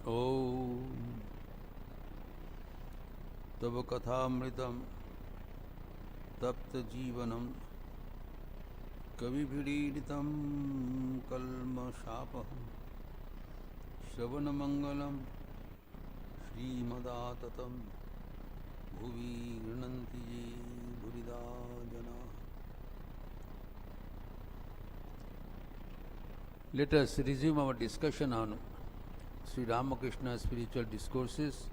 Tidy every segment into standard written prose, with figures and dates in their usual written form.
Om Tava Kathamritam Tapta Jivanam Kavibhiriditam Kalma Shapaham Shravanamangalam Srimadaatatam Bhuvi Grananti Bhurida Jana. Let us resume our discussion on Sri Ramakrishna's spiritual discourses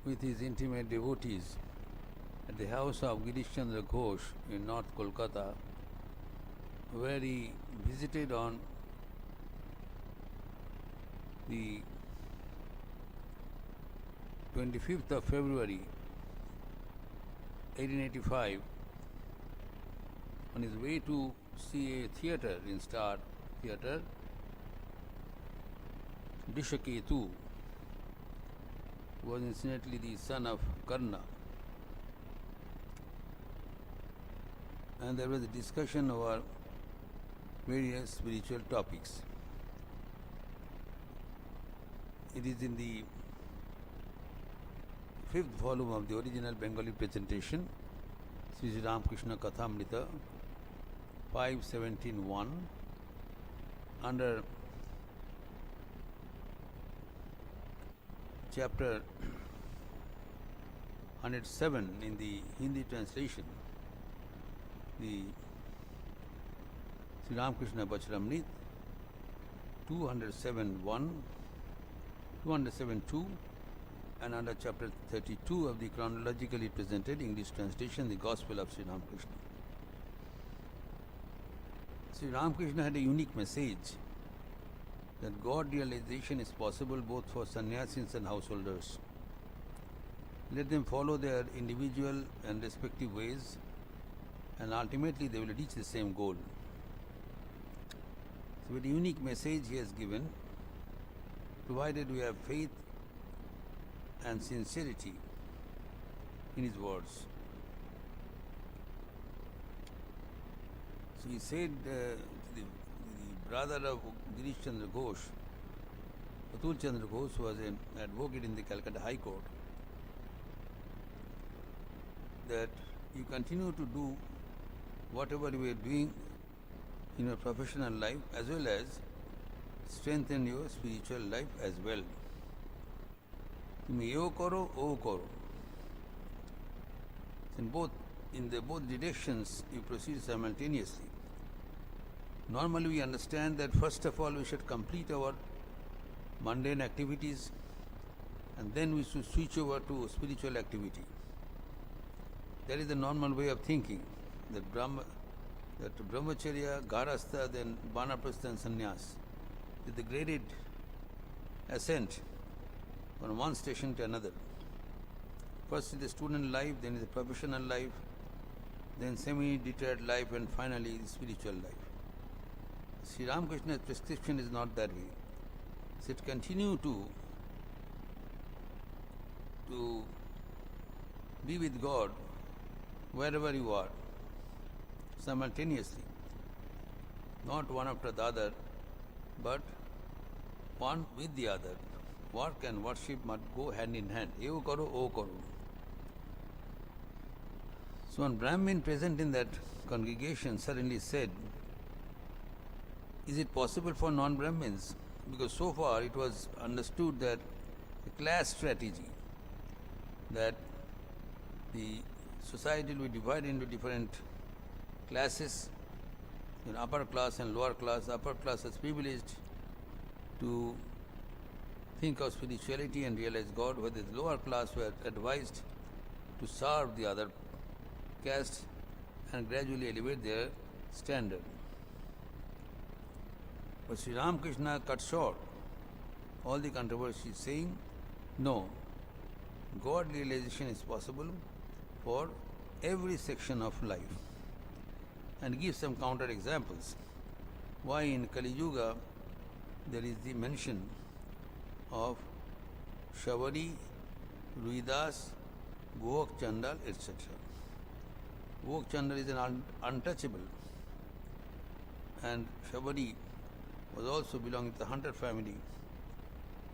with his intimate devotees at the house of Girish Chandra Ghosh in North Kolkata, where he visited on the 25th of February 1885 on his way to see a theatre in Star Theatre, Dishaketu, who was incidentally the son of Karna. And there was a discussion over various spiritual topics. It is in the 5th volume of the original Bengali presentation, Sri Ramakrishna Kathamrita, 517.1, under chapter 107 in the Hindi translation, the Sri Ramakrishna Vacharamrit, 207.1, 207.2, and under chapter 32 of the chronologically presented English translation, the Gospel of Sri Ramakrishna. Sri Ramakrishna had a unique message that God realization is possible both for sannyasis and householders. Let them follow their individual and respective ways, and ultimately they will reach the same goal. So, with a unique message he has given, provided we have faith and sincerity in his words. So he said to the brother of Girish Chandra Ghosh, Atul Chandra Ghosh, was an advocate in the Calcutta High Court, that you continue to do whatever you are doing in your professional life as well as strengthen your spiritual life as well. তুমি এও করো ও করো. In both directions you proceed simultaneously. Normally we understand that first of all we should complete our mundane activities and then we should switch over to spiritual activity. That is the normal way of thinking, that brahmacharya, garastha, then vanaprastha and sannyas is the graded ascent from one station to another. First is the student life, then is the professional life, then semi-detached life, and finally the spiritual life. Sri Ramakrishna's prescription is not that way. He said, continue to be with God wherever you are, simultaneously, not one after the other, but one with the other. Work and worship must go hand in hand. Eo karo, o karo. So one Brahmin present in that congregation suddenly said, is it possible for non-Brahmins? Because so far it was understood that the class strategy, that the society will be divided into different classes, in upper class and lower class. Upper class is privileged to think of spirituality and realize God, where the lower class were advised to serve the other caste and gradually elevate their standard. But Sri Ramakrishna cut short all the controversy, saying, no, God realization is possible for every section of life, and gives some counter examples. Why in Kali Yuga there is the mention of Shavari, Ruidas, Gok Chandal, etc. Gok Chandal is an untouchable, and Shavari was also belonging to the hunter family,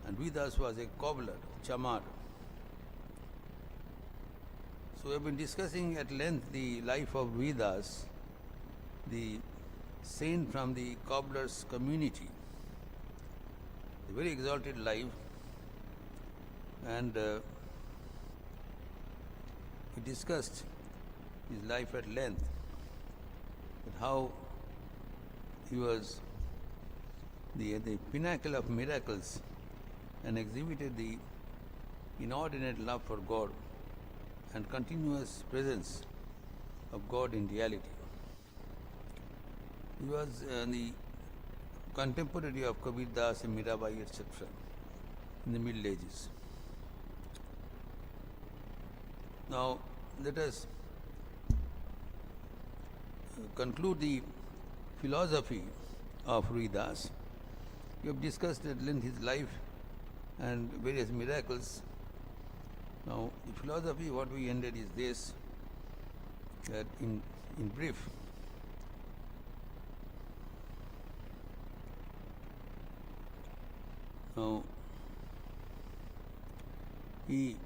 and Vedas was a cobbler, chamar. So we have been discussing at length the life of Vedas, the saint from the cobbler's community, a very exalted life, and we discussed his life at length, and how he was the pinnacle of miracles and exhibited the inordinate love for God and continuous presence of God in reality. He was the contemporary of Kabir Das and Mirabai, etc., in the Middle Ages. Now, let us conclude the philosophy of Vedas. We have discussed at length his life and various miracles. Now, the philosophy, what we ended is this, that in brief, now, his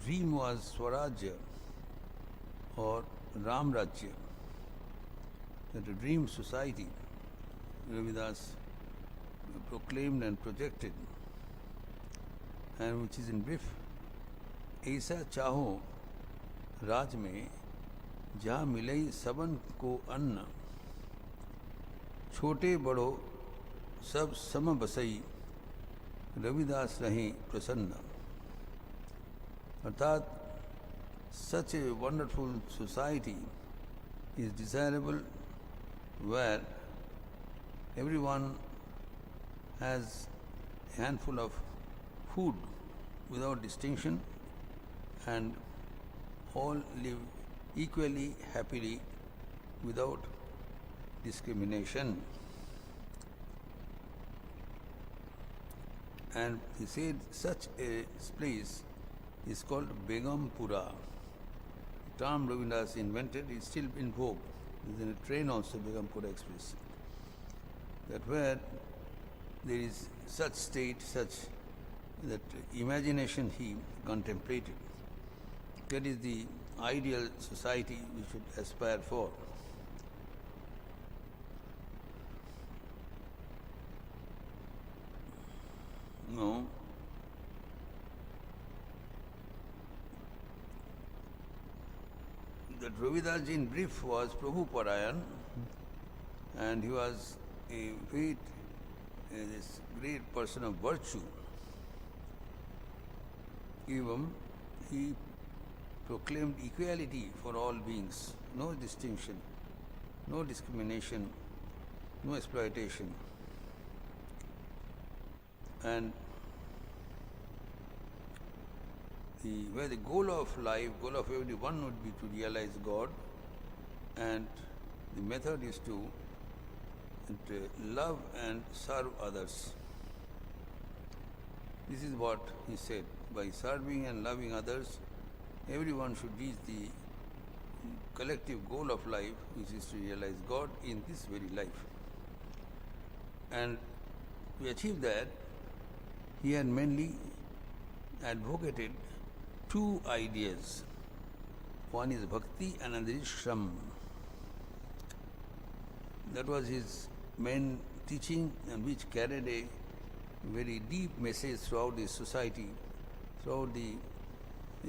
dream was Swarajya or Ramrajya, that a dream society, Ravidas proclaimed and projected, and which is in brief, ऐसा चाहो राज में जहाँ मिले सबन को अन्न, छोटे बड़ो सब सम बसई, रविदास रहें प्रसन्न. अर्थात such a wonderful society is desirable where everyone has a handful of food without distinction and all live equally happily without discrimination. And he said such a place is called Begumpura. The term Ravindas invented is still in vogue. There is in a train also, Begumpura Express. That where there is such state, such that imagination he contemplated. That is the ideal society we should aspire for. No. That Ravidas in brief was Prabhu Parayan, and he was a this great person of virtue. Even he proclaimed equality for all beings, no distinction, no discrimination, no exploitation. And where the goal of life, goal of everyone would be to realize God, and the method is to love and serve others. This is what he said. By serving and loving others, everyone should reach the collective goal of life, which is to realize God in this very life. And to achieve that, he had mainly advocated two ideas. One is bhakti, another is shram. That was his main teaching, and which carried a very deep message throughout the society, throughout the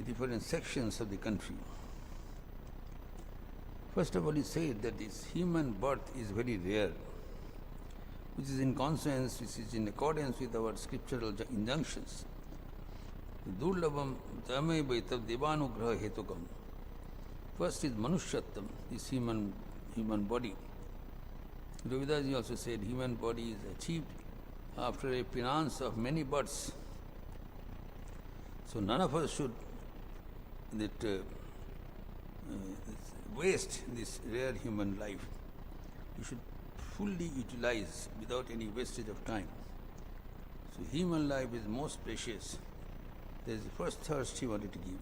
different sections of the country. First of all, he said that this human birth is very rare, which is in consonance, which is in accordance with our scriptural injunctions. Durlabam tame vaitav devanugraha hetukam. First is manushyatam, this human body. Ravidas also said human body is achieved after a penance of many births. So none of us should waste this rare human life. We should fully utilize without any wastage of time. So human life is most precious. There is the first thirst he wanted to give.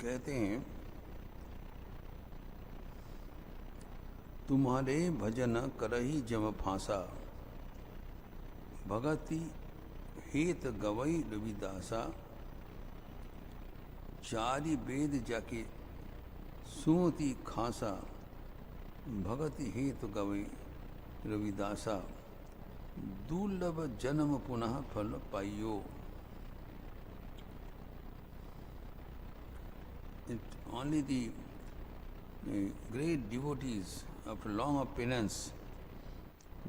कहते हैं तुम्हारे भजन करही जम फांसा भगति हेत गवई रविदासा चारि वेद जाके सुमति खासा भगति हेतु गवई रविदासा दुर्लभ जन्म पुनः फल पाइयो. Only the great devotees, after long of penance,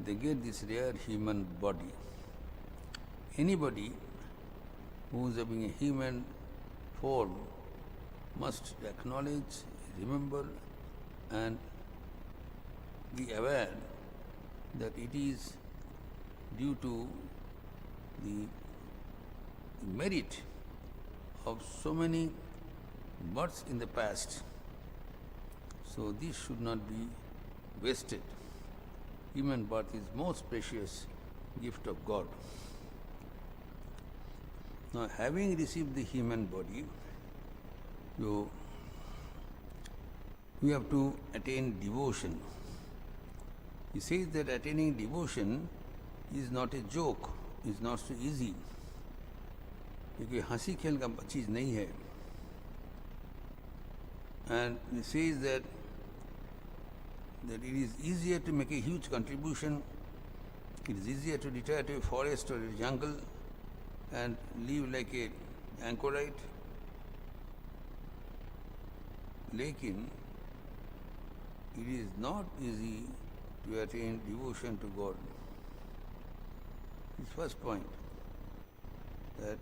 they get this rare human body. Anybody who is having a human form must acknowledge, remember, and be aware that it is due to the merit of so many births in the past. So this should not be wasted. Human birth is most precious gift of God. Now, having received the human body, we have to attain devotion. He says that attaining devotion is not a joke, is not so easy. क्योंकि हंसी खेल का चीज़ नहीं है. And he says that it is easier to make a huge contribution, it is easier to retire to a forest or a jungle and live like an anchorite. Lekin, it is not easy to attain devotion to God. His first point, that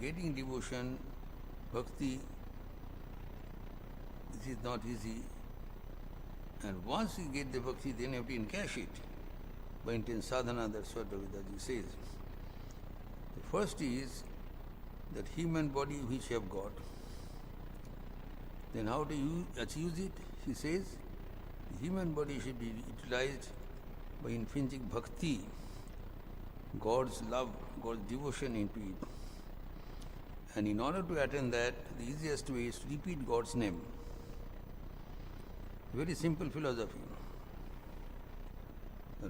getting devotion, bhakti, this is not easy. And once you get the bhakti, then you have to encash it by intense sadhana. That's what Ravidaji says. The first is that human body which you have got. Then how do you achieve it? He says, the human body should be utilized by infusing bhakti, God's love, God's devotion into it. And in order to attain that, the easiest way is to repeat God's name. Very simple philosophy.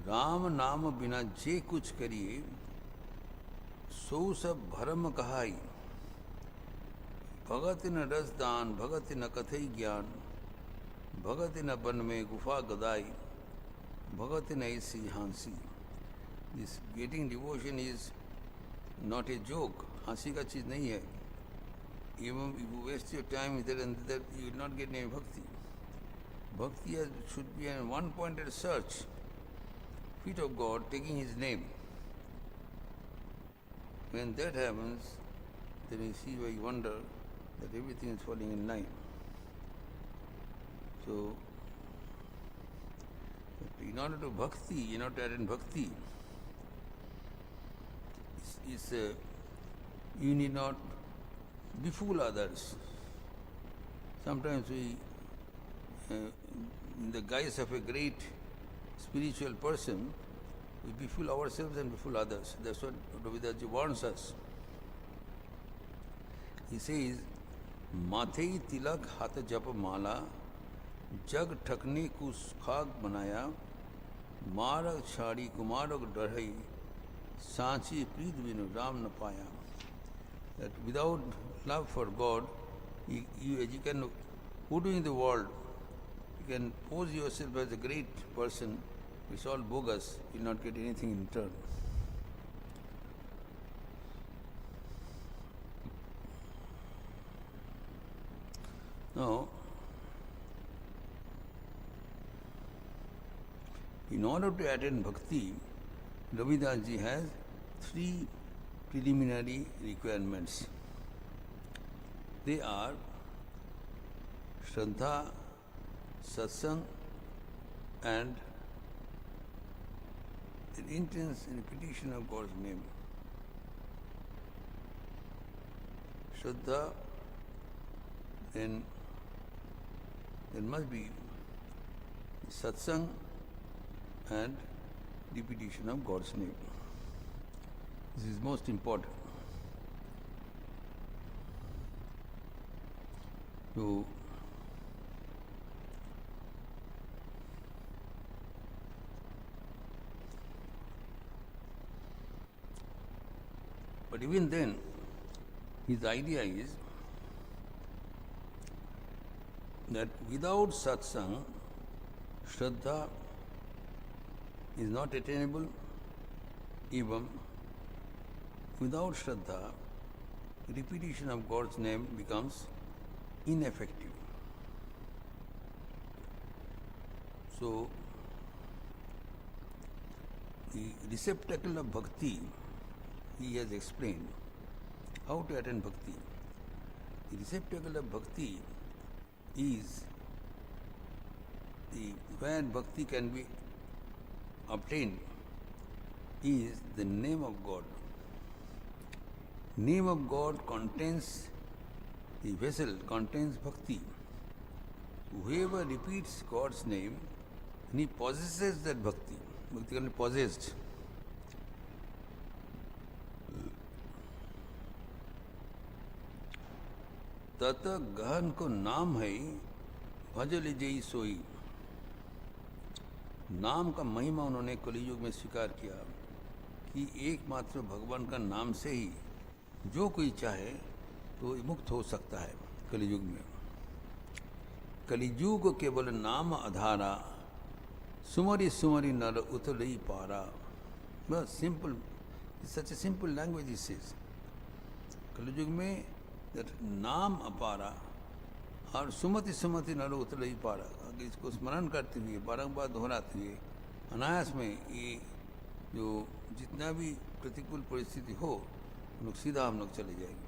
Ram नाम बिना जे कुछ करिए सो सब भरम कहाई भगत न रस दान भगत न कथई ज्ञान भगत न बन में गुफा गदाई भगत न ऐसी Hansi. This getting devotion is not a joke. हंसी का चीज़ नहीं है. Even if you waste your time there and there, you will not get any bhakti. Bhakti should be a one-pointed search, feet of God, taking His name. When that happens, then you see why you wonder that everything is falling in line. So, in order to bhakti, in order to attain bhakti, you need not befool others. Sometimes we, in the guise of a great spiritual person, we befool ourselves and befool others. That's what Ravidaji warns us. He says, माथे तिलक हाथ जप माला जग ठकने को खाक बनाया मारग छाड़ी कुमारग डरई सांची प्रीत बिनु राम न पाया. That without love for God, you can put in the world, you can pose yourself as a great person, it's all bogus, you will not get anything in return. Now, in order to attain bhakti, Ravidas ji has three preliminary requirements. They are Shraddha, Satsang, and the intense repetition of God's name. Shraddha, then there must be Satsang and repetition of God's name. This is most important. So, but even then, his idea is that without satsang, Shraddha is not attainable, even without Shraddha, repetition of God's name becomes ineffective. So, the receptacle of bhakti, he has explained how to attain bhakti. The receptacle of bhakti is where bhakti can be obtained is the name of God. Name of God contains, the vessel contains bhakti. Whoever repeats God's name, he possesses that bhakti. Bhakti can be possessed. तत गहन को नाम है भज लीजिए सोई। नाम का महिमा उन्होंने कलियुग में स्वीकार किया कि एकमात्र भगवान का नाम से ही जो कोई चाहे तो मुक्त हो सकता है। कलियुग में कलियुग केवल नाम आधारा, सुमरी सुमरी नर उतरई पारा। बस simple, such a simple language is says. कलियुग में नाम अपारा और सुमति सुमति नर उतरई पारा। अगर इसको स्मरण करते हुए बारंबार दोहराते हुए अनायास में ये जो जितना भी प्रतिकूल परिस्थिति हो हम लोग सीधा हम लोग चले जाएंगे।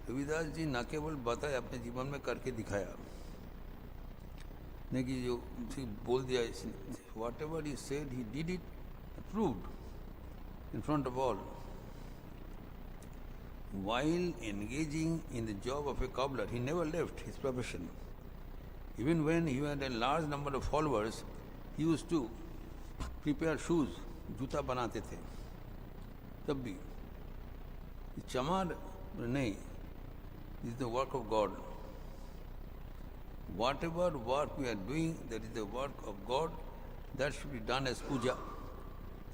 रविदास जी न केवल बताए, अपने जीवन में करके दिखाया, नहीं कि जो बोल दिया इसने। What ever he said he did it, proved in front of all. While engaging in the job of a cobbler, he never left his profession. Even when he had a large number of followers, he used to prepare shoes, जूता बनाते थे। तब भी चमार नहीं, is the work of God. Whatever work we are doing, that is the work of God, that should be done as puja.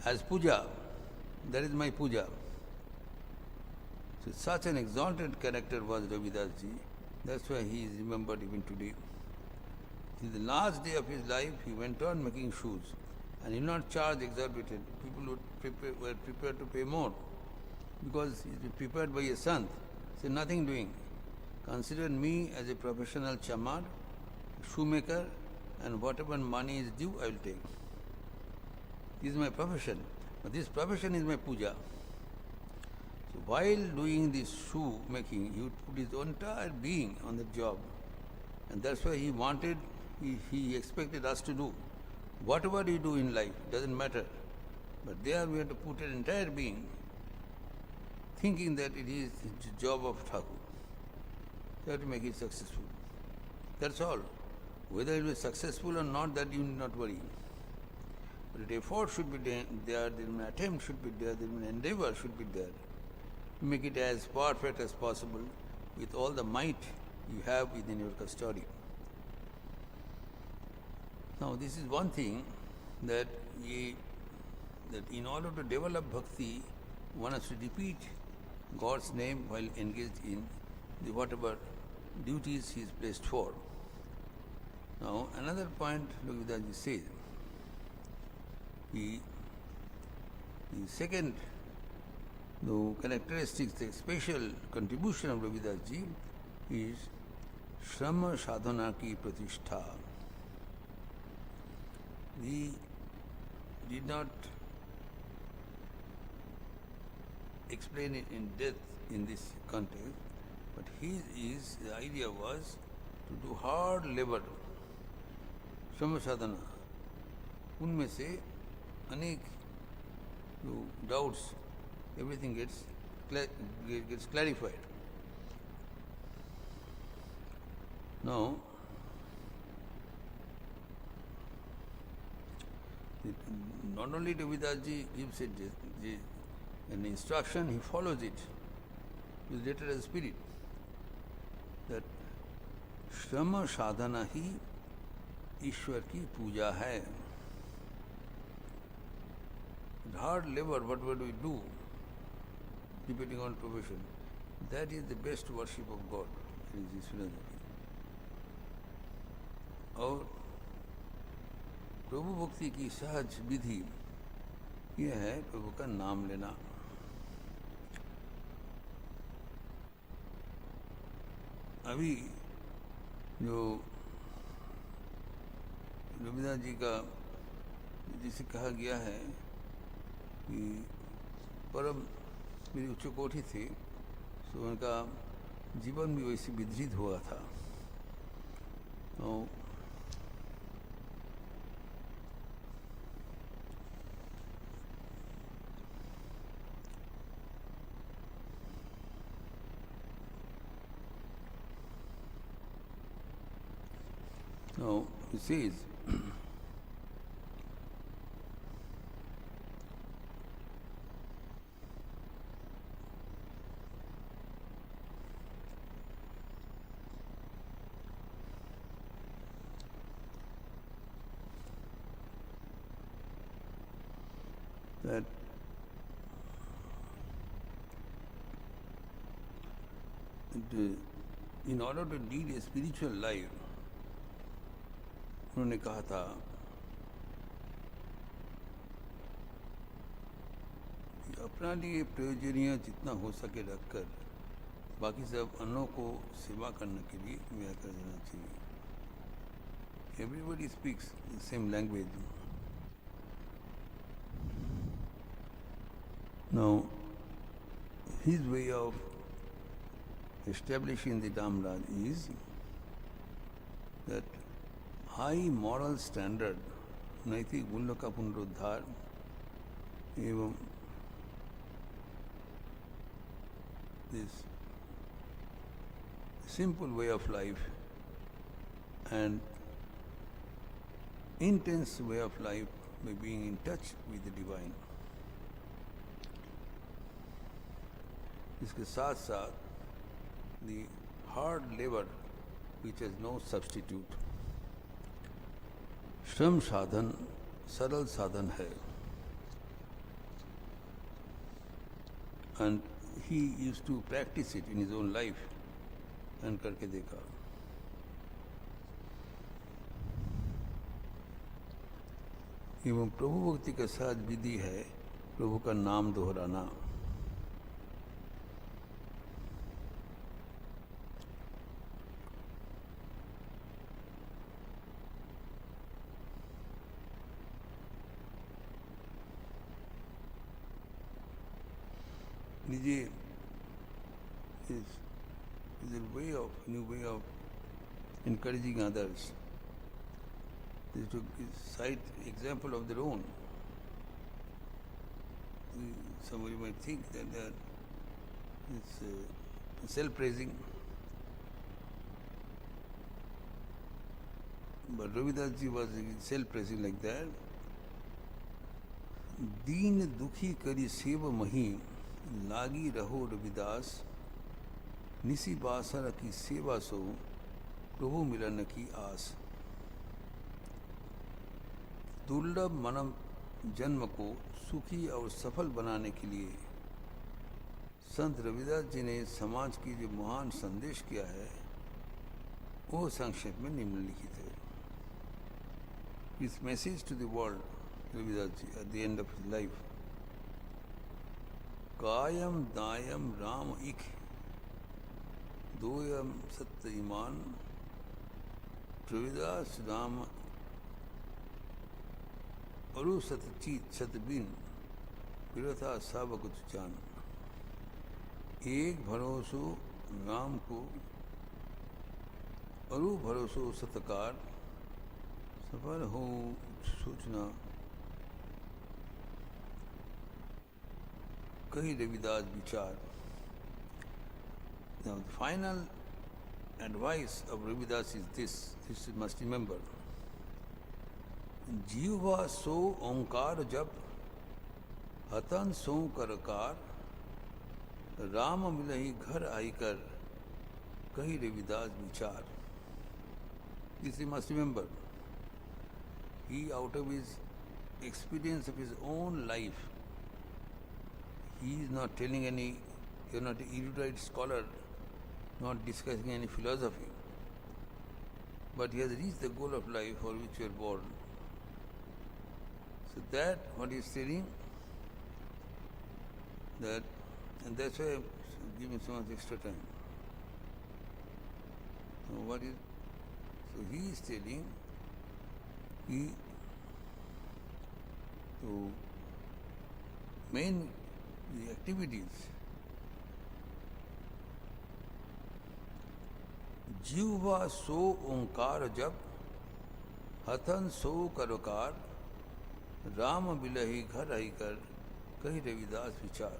As puja, that is my puja. So such an exalted character was Ravidas ji. That's why he is remembered even today. In the last day of his life, he went on making shoes, and he did not charge exorbitant. People were prepared to pay more because he is prepared by a sant. Say nothing doing. Consider me as a professional chamar, shoemaker, and whatever money is due, I will take. This is my profession. But this profession is my puja. So while doing this shoe making, he would put his entire being on the job. And that's why he wanted, he expected us to do. Whatever you do in life, doesn't matter. But there we have to put an entire being, thinking that it is the job of Thakur. You have to make it successful. That's all. Whether it was successful or not, that you need not worry. But the effort should be there, an attempt should be there, an endeavor should be there. Make it as perfect as possible with all the might you have within your custody. Now this is one thing that in order to develop bhakti, one has to repeat God's name while engaged in whatever duties he is placed for. Now another point Ravidaji says, the second characteristics, the special contribution of Ravidas ji is Shrama Sadhana ki Pratishtha. We did not explain it in depth in this context, but the idea was to do hard labor, Shrama Sadhana. उनमें से अनेक doubts, everything gets clarified. Now, not only Ravidas ji gives it an instruction, he follows it with letter and spirit. That श्रम साधना ही ईश्वर की पूजा है. Hard labor, whatever we do, depending on profession, that is the best worship of God. It is philosophy. और प्रभु भक्ति की सहज विधि यह है प्रभु का नाम लेना. अभी जो रविदास जी का जिसे कहा गया है कि परम मेरी उच्च कोटि थी, तो उनका जीवन भी वैसे विधृत हुआ था. और now he says that in order to lead a spiritual life, उन्होंने कहा था कि अपना लिए प्रयोजनीय जितना हो सके रखकर बाकी सब अन्यों को सेवा करने के लिए व्यय कर देना चाहिए. Everybody speaks the same language. Now, his way of establishing the Dhamraj is that high moral standard, नैतिक मूल्य का पुनरुद्धार एवं this simple way of life and intense way of life by being in touch with the divine. इसके साथ साथ the hard labor which has no substitute. श्रम साधन सरल साधन है. And he used to practice it in his own life and करके देखा. एवं प्रभु भक्ति का सहज विधि है प्रभु का नाम दोहराना. लीजिए is a new way of encouraging others. They to cite example of their own. Somebody might think that it's self-praising, but Ravidas ji was self-praising like that. दीन दुखी करी सेव मही लागी रहो रविदास, निसी बासर की सेवा सो प्रभु मिलन की आस. दुर्लभ मानव जन्म को सुखी और सफल बनाने के लिए संत रविदास जी ने समाज की जो महान संदेश किया है वो संक्षेप में निम्नलिखित है. His message to the world, Ravidas ji, at the end of his life: कायम दायम राम इक, दोयम सत्य ईमान, रविदास राम अरु सतचीत सतबिन, विरथा सब कुछ जान. एक भरोसो राम को, अरु भरोसो सतकार, सफल हो सोचना कही रविदास विचार. Now the final advice of Ravidas is this you must remember: जीवा सो ओंकार जप, हतन सो करकार, राम मिलहि घर आई कर, कही रविदास विचार. This he must remember. He, out of his experience of his own life, he is not telling any, you are not an erudite scholar, not discussing any philosophy, but he has reached the goal of life for which you are born. So that, what he is saying, that, and that's why I am giving so much extra time. Now what is, so he is telling, he, to main the activities, जीवा सो ओंकार जप हथन सो करोकार राम बिलहि घर आई कर कही रविदास विचार.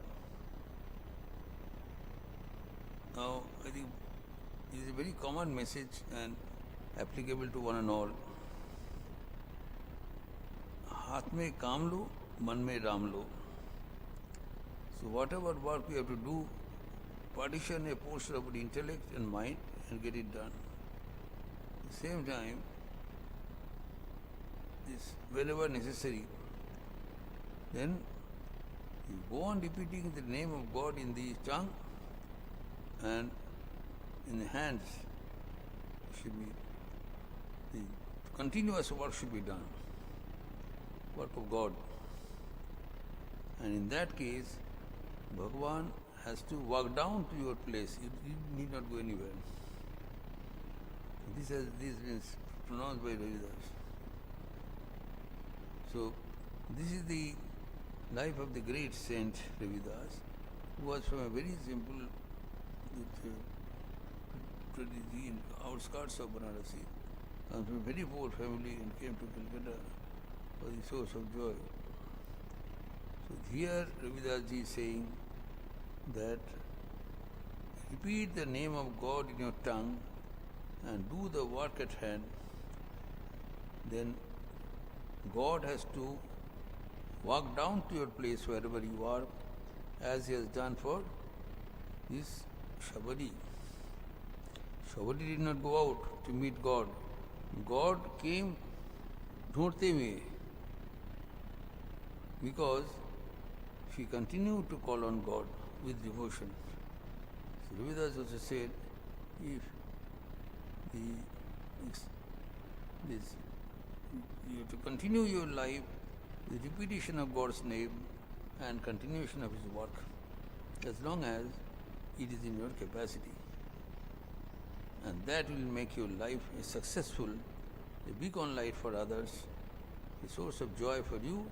Now, I think it is a very common message and applicable to one and all. हाथ में काम लो, मन में राम लो. So whatever work we have to do, partition a portion of the intellect and mind and get it done. At the same time, this wherever necessary, then you go on repeating the name of God in the tongue and in the hands should be, the continuous work should be done, work of God. And in that case, Bhagavan has to walk down to your place. You need not go anywhere. This has been pronounced by Ravidas. So, this is the life of the great saint Ravidas, who was from a very simple tradition in outskirts of Varanasi, comes from a very poor family and came to Calcutta for the source of joy. So here Ravidas ji is saying that repeat the name of God in your tongue and do the work at hand, then God has to walk down to your place wherever you are, as He has done for this Shabadi. Shabadi did not go out to meet God. God came ढूंढते हुए, because she continued to call on God with devotion. So Ravidas also said, if you have to continue your life with repetition of God's name and continuation of His work, as long as it is in your capacity. And that will make your life a successful, a beacon light for others, a source of joy for you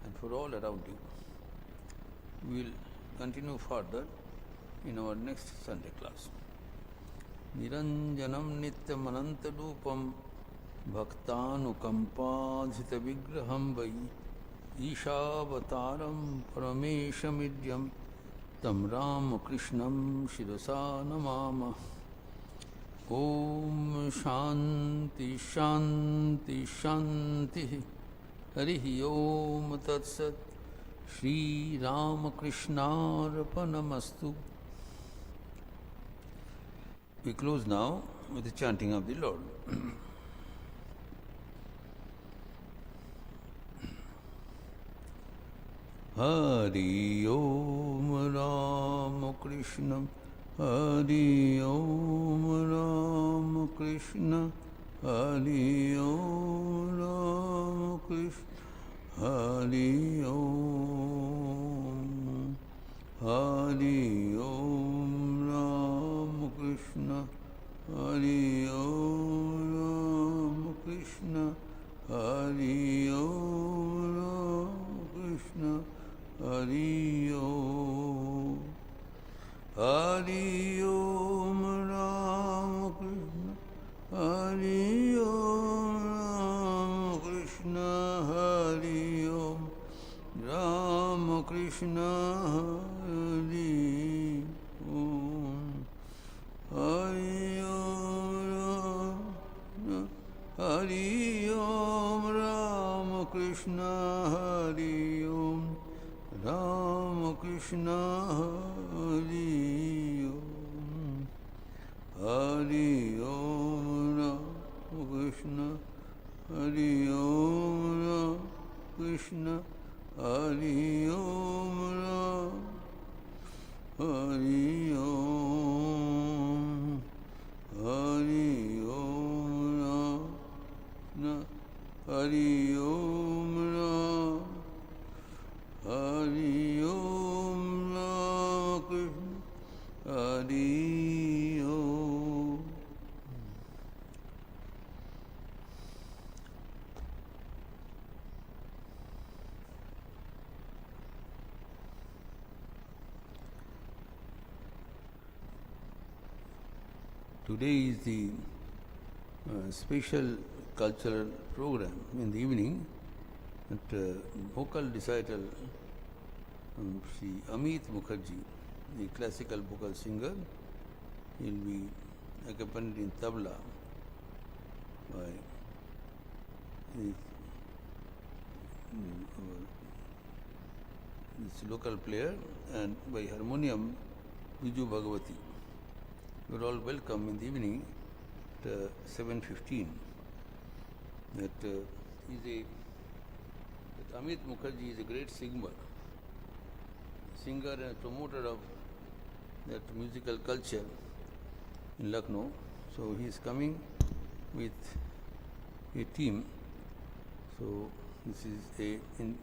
and for all around you. We will continue further in our next Sunday class. Niranjanam nityam anantarupam bhaktanukampādhita vigraham vai Ishāvataram parameshamidyam tam Ramakrishnam shirasa namama. Om Shanti Shanti Shanti Harihi Om Tat Sat. Shri Ramakrishna Arpanamastu. We close now with the chanting of the Lord. Hari Om Ramakrishna, Hari Om Ramakrishna, Hari Om Ramakrishna, Hari Om, Hari Om Ramakrishna, Hari Om Ramakrishna, Hari Om Ramakrishna, Hari Om, Hari Om Ramakrishna, Hari Om Ramakrishna, Hari Om Ramakrishna, Hari Om, Hari Om, Hari Om Ramakrishna, Hari Om Ramakrishna, Hari Om, Hari Om Ramakrishna. Krishna, Hari Om Ram Krishna, Hari Om Ram, Hari Om, Hari Om Ram, Hari Om Ram, Hari Om Ram Krishna, Hari Om. Today is the special cultural program in the evening at vocal recital Sri Amit Mukherjee, the classical vocal singer. He will be accompanied in tabla by this local player, and by harmonium Biju Bhagavati. You are all welcome in the evening at 7:15. That Amit Mukherjee is a great singer and promoter of that musical culture in Lucknow. So he is coming with a team. So this is in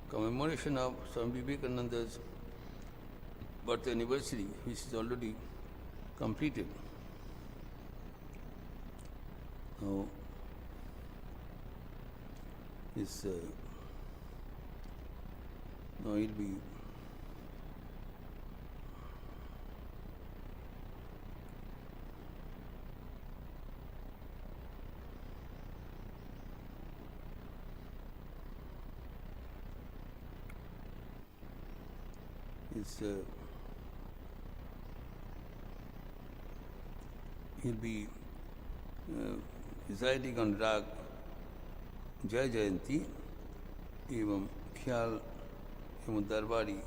commemoration of Swami Vivekananda's birth anniversary, which is already completed. Now, now it will be he'll be residing on Rag Jai Jayanti evam Khyal evam Darbari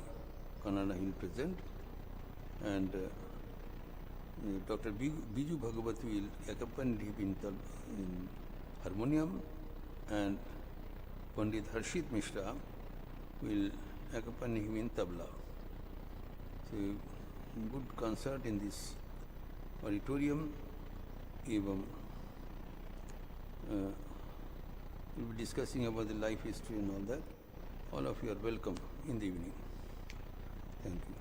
Kannada he will present, and Dr. Biju Bhagavati will accompany him in harmonium, and Pandit Harshit Mishra will accompany him in tabla. So, good concert in this auditorium. Evam we'll be discussing about the life history and all that. All of you are welcome in the evening. Thank you.